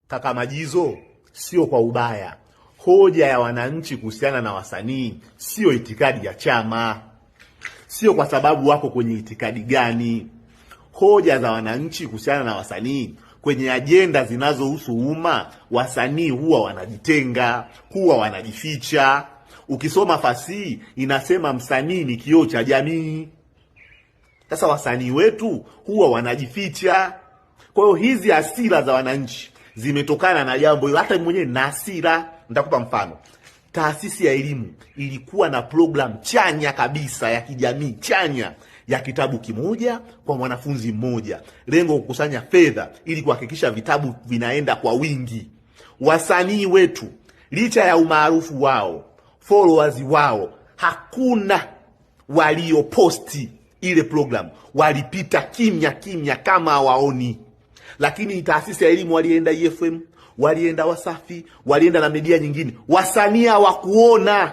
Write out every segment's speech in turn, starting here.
Kaka Majizo, sio kwa ubaya. Hoja ya wananchi kuhusiana na wasanii sio itikadi ya chama, sio kwa sababu wako kwenye itikadi gani. Hoja za wananchi kuhusiana na wasanii kwenye ajenda zinazohusu umma, wasanii huwa wanajitenga, huwa wanajificha. Ukisoma fasihi inasema msanii ni kioo cha jamii. Sasa wasanii wetu huwa wanajificha. Kwa hiyo hizi hasira za wananchi zimetokana na jambo hilo. Hata mwenyewe na hasira. Nitakupa mfano. Taasisi ya elimu ilikuwa na program chanya kabisa ya kijamii, chanya ya kitabu kimoja kwa mwanafunzi mmoja. Lengo kukusanya fedha ili kuhakikisha vitabu vinaenda kwa wingi. Wasanii wetu licha ya umaarufu wao, followers wao, hakuna walioposti ile program. Walipita kimya kimya kama hawaoni. Lakini taasisi ya elimu walienda EFM, walienda Wasafi, walienda na media nyingine. Wasanii hawakuona.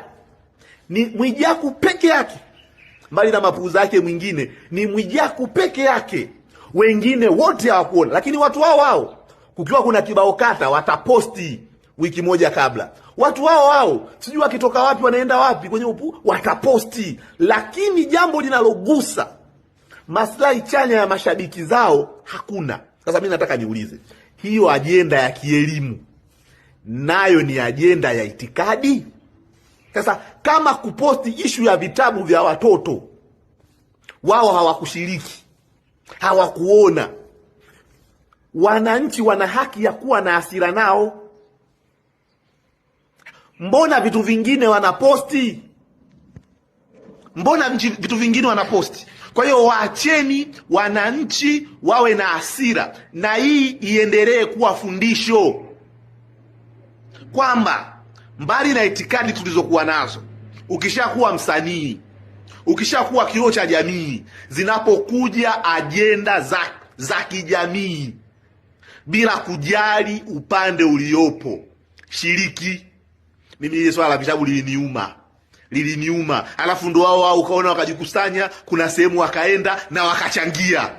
Ni Mwijaku peke yake, mbali na mapuuza yake mwingine, ni Mwijaku peke yake. Wengine wote hawakuona. Lakini watu wao kukiwa kuna kibao kata wataposti wiki moja kabla. Watu wao sijui wakitoka wapi wanaenda wapi kwenye wataposti. Lakini jambo linalogusa maslahi chanya ya mashabiki zao hakuna. Sasa mimi nataka niulize, hiyo ajenda ya kielimu nayo ni ajenda ya itikadi? Sasa kama kuposti ishu ya vitabu vya watoto, wao hawakushiriki, hawakuona, wananchi wana haki ya kuwa na hasira nao. Mbona vitu vingine wanaposti? Mbona vitu vingine wanaposti? Kwa hiyo waacheni wananchi wawe na hasira, na hii iendelee kuwa fundisho kwamba mbali na itikadi tulizokuwa nazo, ukishakuwa msanii, ukishakuwa kioo cha jamii, zinapokuja ajenda za kijamii, bila kujali upande uliopo, shiriki. Mimi ile swala la vitabu liliniuma. Alafu ndo wao ukaona wakajikusanya, kuna sehemu wakaenda na wakachangia.